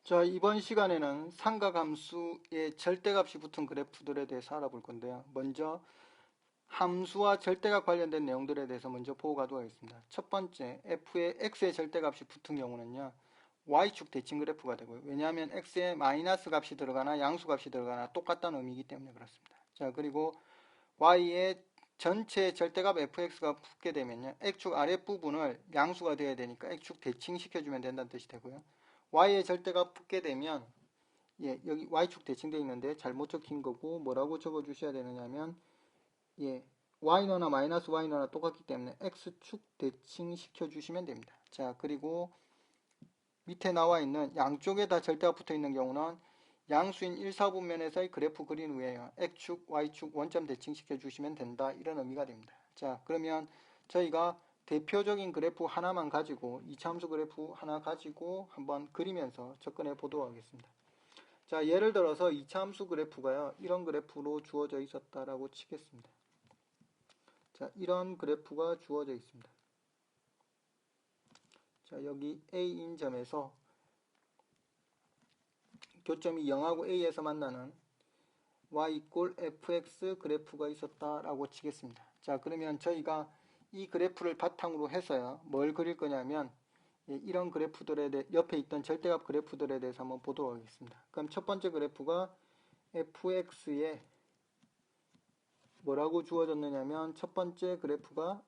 자, 이번 시간에는 삼각함수의 절대값이 붙은 그래프들에 대해서 알아볼 건데요. 먼저 함수와 절대값 관련된 내용들에 대해서 먼저 보고 가도록 하겠습니다. 첫 번째, f의 x의 절대값이 붙은 경우는요, y축 대칭 그래프가 되고요. 왜냐하면 x에 마이너스 값이 들어가나 양수 값이 들어가나 똑같다는 의미이기 때문에 그렇습니다. 자, 그리고 y의 전체 절대값 fx가 붙게 되면요, x축 아랫부분을 양수가 되어야 되니까 x축 대칭 시켜주면 된다는 뜻이 되고요. y의 절대값 붙게 되면 여기 y축 대칭되어 있는데 잘못 적힌 거고 뭐라고 적어 주셔야 되느냐면 y너나 마이너스 y너나 똑같기 때문에 x축 대칭 시켜 주시면 됩니다. 자, 그리고 밑에 나와 있는 양쪽에 다 절대값 붙어 있는 경우는 양수인 1, 4분면에서의 그래프 그린 후에요, x축, y축 원점 대칭 시켜 주시면 된다, 이런 의미가 됩니다. 자, 그러면 저희가 대표적인 그래프 하나만 가지고, 이차함수 그래프 하나 가지고 한번 그리면서 접근해 보도록 하겠습니다. 자, 예를 들어서 이차함수 그래프가요, 이런 그래프로 주어져 있었다라고 치겠습니다. 자, 이런 그래프가 주어져 있습니다. 자, 여기 A인 점에서 교점이 0하고 A에서 만나는 y = fx 그래프가 있었다라고 치겠습니다. 자, 그러면 저희가 이 그래프를 바탕으로 해서요, 뭘 그릴 거냐면 이런 그래프들에 대해 옆에 있던 절대값 그래프들에 대해서 한번 보도록 하겠습니다. 그럼 첫 번째 그래프가 fx에 뭐라고 주어졌느냐면, 첫 번째 그래프가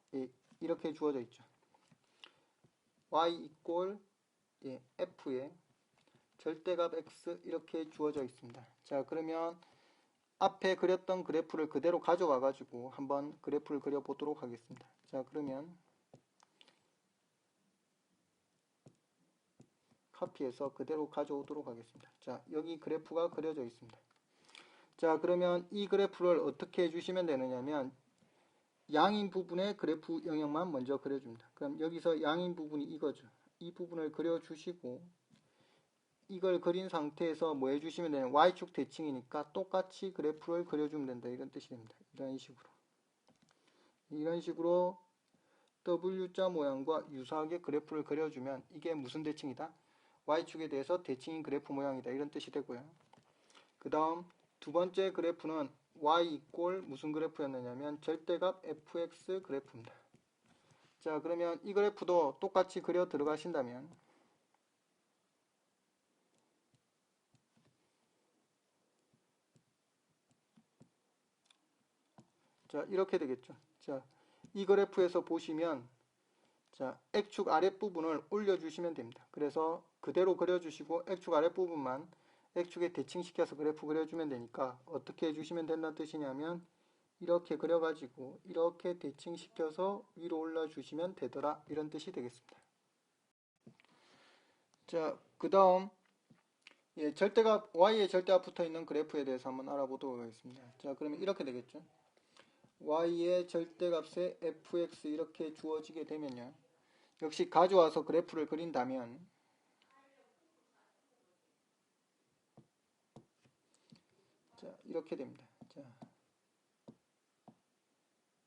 이렇게 주어져 있죠. y = f에 절대값 x 이렇게 주어져 있습니다. 자, 그러면 앞에 그렸던 그래프를 그대로 가져와 가지고 한번 그래프를 그려 보도록 하겠습니다. 자, 그러면 카피해서 그대로 가져오도록 하겠습니다. 자, 여기 그래프가 그려져 있습니다. 자, 그러면 이 그래프를 어떻게 해주시면 되느냐면, 양인 부분의 그래프 영역만 먼저 그려줍니다. 그럼 여기서 양인 부분이 이거죠. 이 부분을 그려주시고, 이걸 그린 상태에서 뭐 해주시면 되냐면, y축 대칭이니까 똑같이 그래프를 그려주면 된다, 이런 뜻이 됩니다. 이런 식으로 W자 모양과 유사하게 그래프를 그려주면 이게 무슨 대칭이다? y축에 대해서 대칭인 그래프 모양이다, 이런 뜻이 되고요. 그 다음 두 번째 그래프는 y = 무슨 그래프였느냐면 절대값 fx 그래프입니다. 자, 그러면 이 그래프도 똑같이 그려 들어가신다면, 자, 이렇게 되겠죠. 자, 이 그래프에서 보시면, 자, x축 아랫부분을 올려주시면 됩니다. 그래서 그대로 그려주시고 x축 아랫부분만 x축에 대칭시켜서 그래프 그려주면 되니까, 어떻게 해주시면 된다는 뜻이냐면 이렇게 그려가지고 이렇게 대칭시켜서 위로 올려주시면 되더라, 이런 뜻이 되겠습니다. 자, 그 다음 절대값 y의 절대값 붙어있는 그래프에 대해서 한번 알아보도록 하겠습니다. 자, 그러면 이렇게 되겠죠. y의 절대값에 fx 이렇게 주어지게 되면요, 역시 가져와서 그래프를 그린다면, 자, 이렇게 됩니다. 자,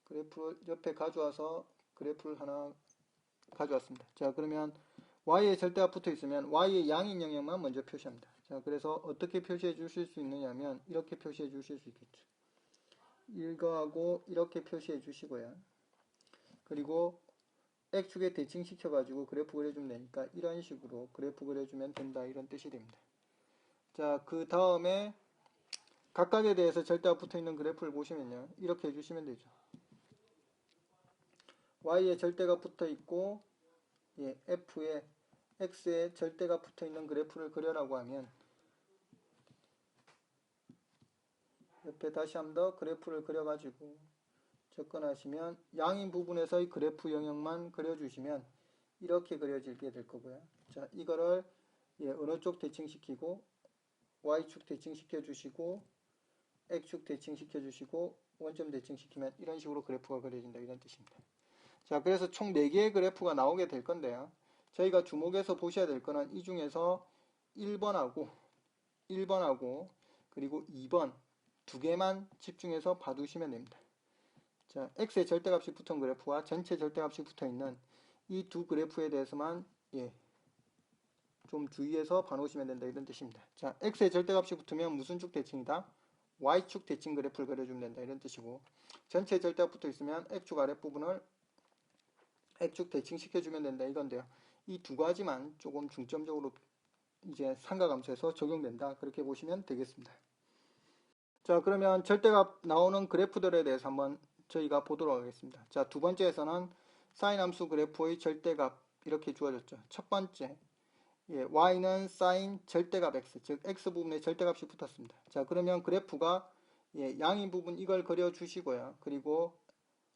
그래프를 옆에 가져와서 그래프를 하나 가져왔습니다. 자, 그러면 y의 절대값 붙어 있으면 y의 양인 영역만 먼저 표시합니다. 자, 그래서 어떻게 표시해 주실 수 있느냐면 이렇게 표시해 주실 수 있겠죠. 이거하고 이렇게 표시해 주시고요. 그리고 x축에 대칭시켜 가지고 그래프 그려주면 되니까 이런 식으로 그래프 그려주면 된다, 이런 뜻이 됩니다. 자, 그 다음에 각각에 대해서 절대값 붙어 있는 그래프를 보시면요, 이렇게 해주시면 되죠. y의 절대값 붙어 있고 f에 x의 절대값 붙어 있는 그래프를 그려라고 하면, 옆에 다시 한번 더 그래프를 그려가지고 접근하시면 양인 부분에서의 그래프 영역만 그려주시면 이렇게 그려지게 될 거고요. 자, 이거를 어느 쪽 대칭시키고 y축 대칭시켜 주시고 x축 대칭시켜 주시고 원점 대칭시키면 이런 식으로 그래프가 그려진다, 이런 뜻입니다. 자, 그래서 총 4개의 그래프가 나오게 될 건데요, 저희가 주목해서 보셔야 될 거는 이 중에서 1번하고 그리고 2번 두 개만 집중해서 봐두시면 됩니다. 자, x의 절대값이 붙은 그래프와 전체 절대값이 붙어있는 이 두 그래프에 대해서만 좀 주의해서 봐놓으시면 된다 이런 뜻입니다. 자, x의 절대값이 붙으면 무슨 축 대칭이다? y축 대칭 그래프를 그려주면 된다 이런 뜻이고, 전체 절대값 붙어 있으면 x축 아랫부분을 x축 대칭 시켜주면 된다 이건데요. 이 두 가지만 조금 중점적으로 이제 삼각함수에서 적용된다 그렇게 보시면 되겠습니다. 자, 그러면 절대값 나오는 그래프들에 대해서 한번 저희가 보도록 하겠습니다. 자, 두 번째에서는 사인 함수 그래프의 절대값 이렇게 주어졌죠. 첫 번째, y는 사인 절대값 x, 즉 x 부분에 절대값이 붙었습니다. 자, 그러면 그래프가 양인 부분 이걸 그려주시고요. 그리고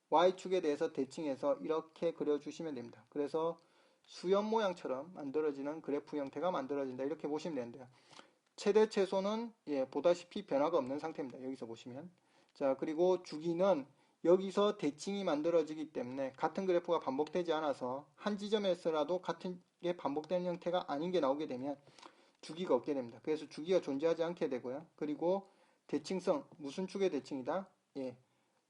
y축에 대해서 대칭해서 이렇게 그려주시면 됩니다. 그래서 수염 모양처럼 만들어지는 그래프 형태가 만들어진다 이렇게 보시면 되는데요. 최대 최소는 보다시피 변화가 없는 상태입니다. 여기서 보시면. 자, 그리고 주기는 여기서 대칭이 만들어지기 때문에 같은 그래프가 반복되지 않아서 한 지점에서라도 같은 게 반복되는 형태가 아닌 게 나오게 되면 주기가 없게 됩니다. 그래서 주기가 존재하지 않게 되고요. 그리고 대칭성, 무슨 축의 대칭이다?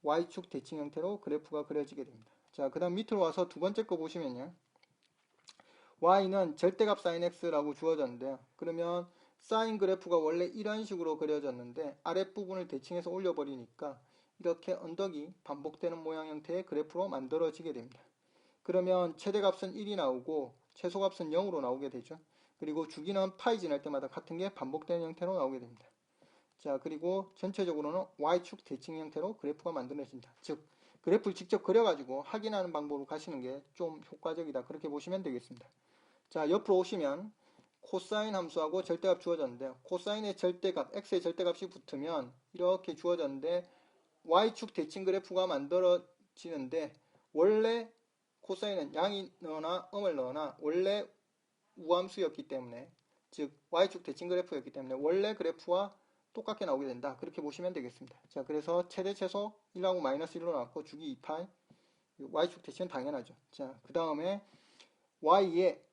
y축 대칭 형태로 그래프가 그려지게 됩니다. 자, 그 다음 밑으로 와서 두 번째 거 보시면요. y는 절대값 sin x라고 주어졌는데요. 그러면 사인 그래프가 원래 이런 식으로 그려졌는데 아랫부분을 대칭해서 올려버리니까 이렇게 언덕이 반복되는 모양 형태의 그래프로 만들어지게 됩니다. 그러면 최대값은 1이 나오고 최소값은 0으로 나오게 되죠. 그리고 주기는 파이 지날 때마다 같은 게 반복되는 형태로 나오게 됩니다. 자, 그리고 전체적으로는 y축 대칭 형태로 그래프가 만들어진다. 즉 그래프를 직접 그려가지고 확인하는 방법으로 가시는 게 좀 효과적이다 그렇게 보시면 되겠습니다. 자, 옆으로 오시면 코사인 함수하고 절대값 주어졌는데요. 코사인의 절대값, x의 절대값이 붙으면 이렇게 주어졌는데 y축 대칭 그래프가 만들어지는데 원래 코사인은 양이 넣거나 음을 넣거나 원래 우함수였기 때문에, 즉 y축 대칭 그래프였기 때문에 원래 그래프와 똑같게 나오게 된다 그렇게 보시면 되겠습니다. 자, 그래서 최대 최소 1하고 마이너스 1로 나왔고 주기 2파이, y축 대칭은 당연하죠. 자, 그 다음에 y의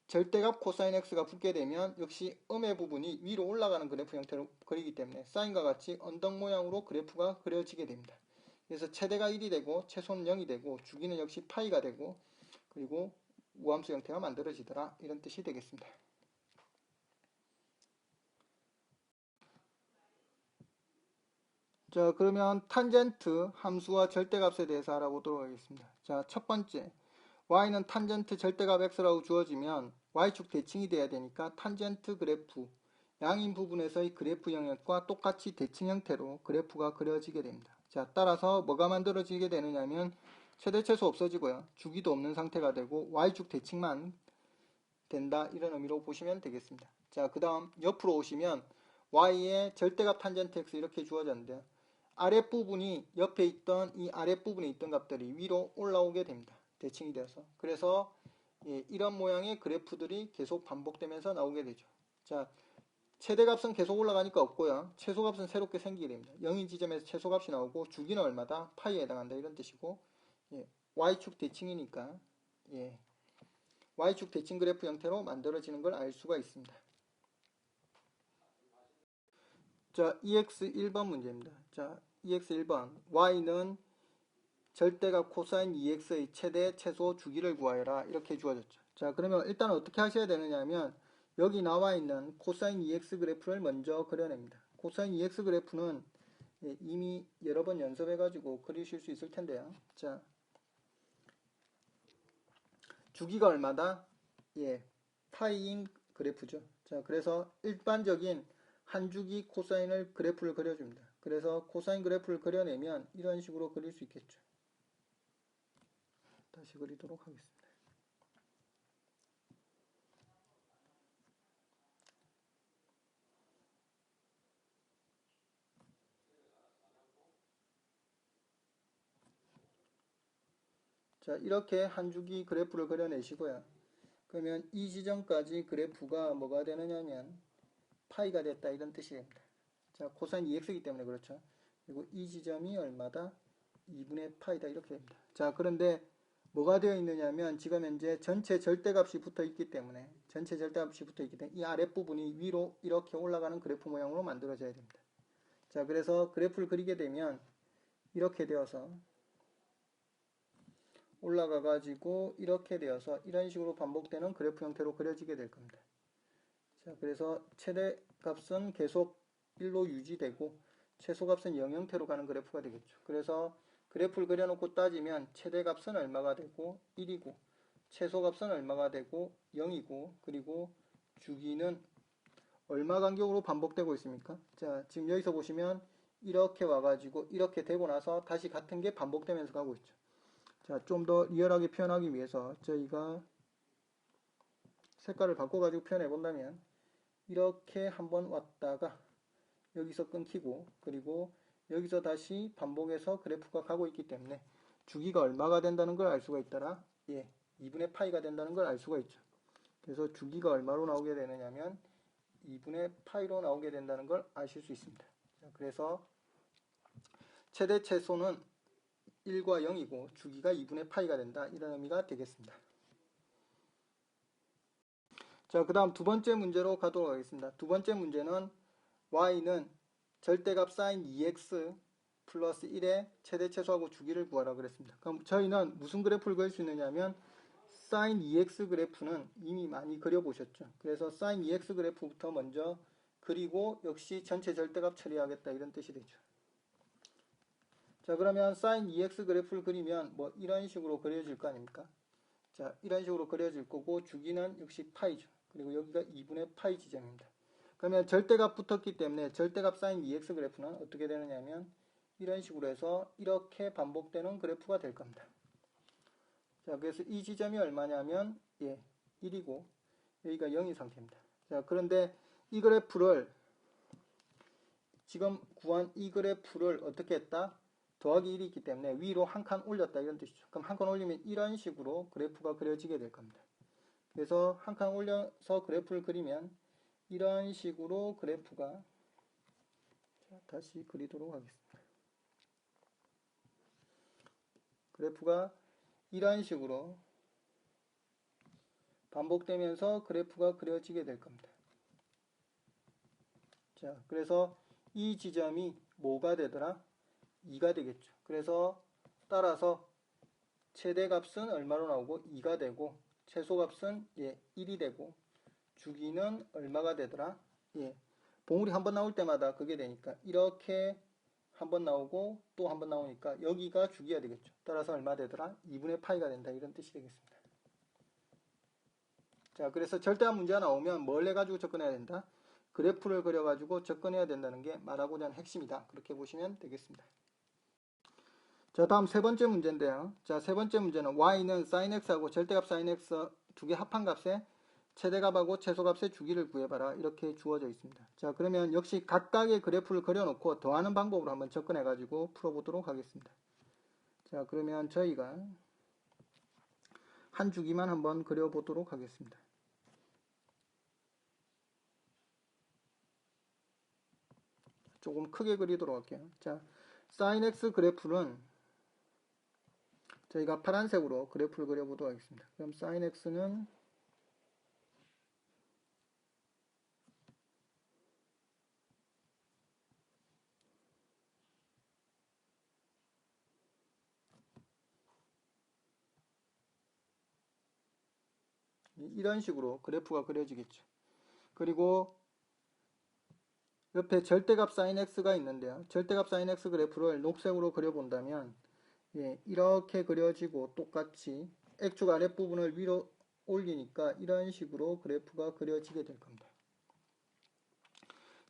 절대값 코사인 x가 붙게 되면 역시 음의 부분이 위로 올라가는 그래프 형태로 그리기 때문에 사인과 같이 언덕 모양으로 그래프가 그려지게 됩니다. 그래서 최대가 1이 되고 최소는 0이 되고 주기는 역시 파이가 되고 그리고 우함수 형태가 만들어지더라 이런 뜻이 되겠습니다. 자, 그러면 탄젠트 함수와 절대값에 대해서 알아보도록 하겠습니다. 자, 첫 번째, y는 탄젠트 절대값 x라고 주어지면 y축 대칭이 돼야 되니까 탄젠트 그래프, 양인 부분에서의 그래프 영역과 똑같이 대칭 형태로 그래프가 그려지게 됩니다. 자, 따라서 뭐가 만들어지게 되느냐면 최대 최소 없어지고요. 주기도 없는 상태가 되고 y축 대칭만 된다 이런 의미로 보시면 되겠습니다. 자, 그 다음 옆으로 오시면 y의 절대값 탄젠트 x 이렇게 주어졌는데요. 아랫부분이 옆에 있던 이 아랫부분에 있던 값들이 위로 올라오게 됩니다. 대칭이 되어서. 그래서 이런 모양의 그래프들이 계속 반복되면서 나오게 되죠. 자, 최대값은 계속 올라가니까 없고요. 최소값은 새롭게 생기게 됩니다. 0인 지점에서 최소값이 나오고 주기는 얼마다? 파이에 해당한다 이런 뜻이고, y축 대칭이니까 y축 대칭 그래프 형태로 만들어지는 걸 알 수가 있습니다. 자, EX 1번 문제입니다. 자, EX 1번 y는 절대값 코사인 2x의 최대 최소 주기를 구하여라 이렇게 주어졌죠. 자, 그러면 일단 어떻게 하셔야 되느냐 하면 여기 나와 있는 코사인 2x 그래프를 먼저 그려냅니다. 코사인 2x 그래프는 이미 여러 번 연습해 가지고 그리실 수 있을 텐데요. 자, 주기가 얼마다? 파이인 그래프죠. 자, 그래서 일반적인 한 주기 코사인을 그래프를 그려줍니다. 그래서 코사인 그래프를 그려내면 이런 식으로 그릴 수 있겠죠. 다시 그리도록 하겠습니다. 자, 이렇게 한 주기 그래프를 그려내시고요. 그러면 이 지점까지 그래프가 뭐가 되느냐면 파이가 됐다 이런 뜻이 됩니다. 자, 코사인 2x이기 때문에 그렇죠. 그리고 이 지점이 얼마다? 2분의 파이다 이렇게 됩니다. 자, 그런데 뭐가 되어 있느냐면 지금 현재 전체 절대값이 붙어 있기 때문에 이 아랫부분이 위로 이렇게 올라가는 그래프 모양으로 만들어져야 됩니다. 자, 그래서 그래프를 그리게 되면 이렇게 되어서 올라가 가지고 이렇게 되어서 이런 식으로 반복되는 그래프 형태로 그려지게 될 겁니다. 자, 그래서 최대값은 계속 1로 유지되고 최소값은 0 형태로 가는 그래프가 되겠죠. 그래서 그래프를 그려놓고 따지면 최대값은 얼마가 되고 1이고 최소값은 얼마가 되고 0이고 그리고 주기는 얼마 간격으로 반복되고 있습니까? 자, 지금 여기서 보시면 이렇게 와가지고 이렇게 되고 나서 다시 같은 게 반복되면서 가고 있죠. 자, 좀 더 리얼하게 표현하기 위해서 저희가 색깔을 바꿔가지고 표현해 본다면 이렇게 한번 왔다가 여기서 끊기고 그리고 여기서 다시 반복해서 그래프가 가고 있기 때문에 주기가 얼마가 된다는 걸 알 수가 있더라. 예, 2분의 파이가 된다는 걸 알 수가 있죠. 그래서 주기가 얼마로 나오게 되느냐면 2분의 파이로 나오게 된다는 걸 아실 수 있습니다. 자, 그래서 최대 최소는 1과 0이고 주기가 2분의 파이가 된다. 이런 의미가 되겠습니다. 자, 그 다음 두 번째 문제로 가도록 하겠습니다. 두 번째 문제는 y는 절대값 sin 2x 플러스 1의 최대 최소하고 주기를 구하라 그랬습니다. 그럼 저희는 무슨 그래프를 그릴 수 있느냐면 sin 2x 그래프는 이미 많이 그려보셨죠. 그래서 sin 2x 그래프부터 먼저 그리고 역시 전체 절대값 처리하겠다 이런 뜻이 되죠. 자, 그러면 sin 2x 그래프를 그리면 뭐 이런 식으로 그려질 거 아닙니까? 자, 이런 식으로 그려질 거고 주기는 역시 파이죠. 그리고 여기가 2분의 파이 지점입니다. 그러면 절대값 붙었기 때문에 절대값 sin 2x 그래프는 어떻게 되느냐면 이런 식으로 해서 이렇게 반복되는 그래프가 될 겁니다. 자, 그래서 이 지점이 얼마냐면 1이고 여기가 0인 상태입니다. 자, 그런데 이 그래프를 지금 구한 이 그래프를 어떻게 했다? 더하기 1이 있기 때문에 위로 한 칸 올렸다 이런 뜻이죠. 그럼 한 칸 올리면 이런 식으로 그래프가 그려지게 될 겁니다. 그래서 한 칸 올려서 그래프를 그리면 이런 식으로 그래프가 다시 그리도록 하겠습니다. 그래프가 이런 식으로 반복되면서 그래프가 그려지게 될 겁니다. 자, 그래서 이 지점이 뭐가 되더라? 2가 되겠죠. 그래서 따라서 최대값은 얼마로 나오고 2가 되고 최소값은 1이 되고 주기는 얼마가 되더라? 봉우리 한번 나올 때마다 그게 되니까 이렇게 한번 나오고 또 한번 나오니까 여기가 주기가 되겠죠. 따라서 얼마 되더라? 2분의 파이가 된다 이런 뜻이 되겠습니다. 자, 그래서 절대값 문제가 나오면 뭘 해가지고 접근해야 된다? 그래프를 그려가지고 접근해야 된다는 게 말하고자 하는 핵심이다. 그렇게 보시면 되겠습니다. 자, 다음 세 번째 문제인데요. 자, 세 번째 문제는 y는 sin x하고 절대값 sin x 두 개 합한 값에 최대값하고 최소값의 주기를 구해봐라. 이렇게 주어져 있습니다. 자, 그러면 역시 각각의 그래프를 그려놓고 더하는 방법으로 한번 접근해가지고 풀어보도록 하겠습니다. 자, 그러면 저희가 한 주기만 한번 그려보도록 하겠습니다. 조금 크게 그리도록 할게요. 자, sin x 그래프는 저희가 파란색으로 그래프를 그려보도록 하겠습니다. 그럼 sin x는 이런 식으로 그래프가 그려지겠죠. 그리고 옆에 절대값 sin x가 있는데요. 절대값 sin x 그래프를 녹색으로 그려본다면 이렇게 그려지고 똑같이 X축 아랫부분을 위로 올리니까 이런 식으로 그래프가 그려지게 될 겁니다.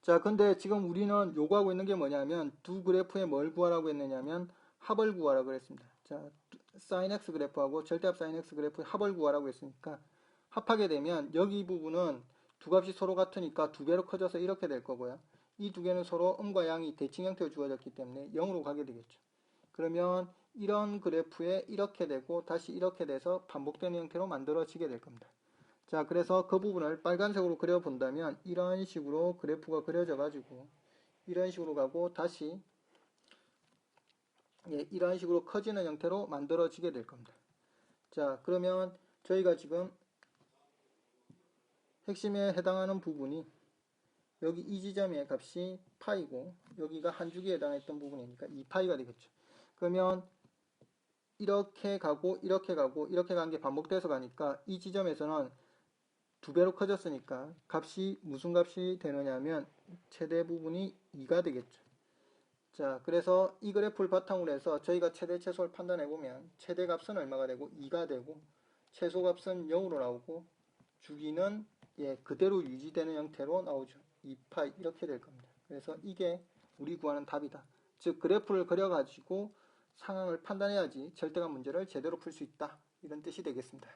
자, 근데 지금 우리는 요구하고 있는 게 뭐냐면 두 그래프에 뭘 구하라고 했느냐면 합을 구하라고 했습니다. 자, sin x 그래프하고 절대값 sin x 그래프의 합을 구하라고 했으니까 합하게 되면 여기 부분은 두 값이 서로 같으니까 두 배로 커져서 이렇게 될 거고요. 이 두 개는 서로 음과 양이 대칭 형태로 주어졌기 때문에 0으로 가게 되겠죠. 그러면 이런 그래프에 이렇게 되고 다시 이렇게 돼서 반복되는 형태로 만들어지게 될 겁니다. 자, 그래서 그 부분을 빨간색으로 그려본다면 이런 식으로 그래프가 그려져 가지고 이런 식으로 가고 다시 이런 식으로 커지는 형태로 만들어지게 될 겁니다. 자, 그러면 저희가 지금 핵심에 해당하는 부분이 여기 이 지점의 값이 파이고 여기가 한 주기에 해당했던 부분이니까 2파이가 되겠죠. 그러면 이렇게 가고 이렇게 가고 이렇게 간 게 반복돼서 가니까 이 지점에서는 2배로 커졌으니까 값이 무슨 값이 되느냐면 최대 부분이 2가 되겠죠. 자, 그래서 이 그래프를 바탕으로 해서 저희가 최대 최소를 판단해 보면 최대 값은 얼마가 되고 2가 되고 최소 값은 0으로 나오고 주기는 그대로 유지되는 형태로 나오죠. 2파이 이렇게 될 겁니다. 그래서 이게 우리 구하는 답이다. 즉 그래프를 그려가지고 상황을 판단해야지 절대값 문제를 제대로 풀 수 있다. 이런 뜻이 되겠습니다.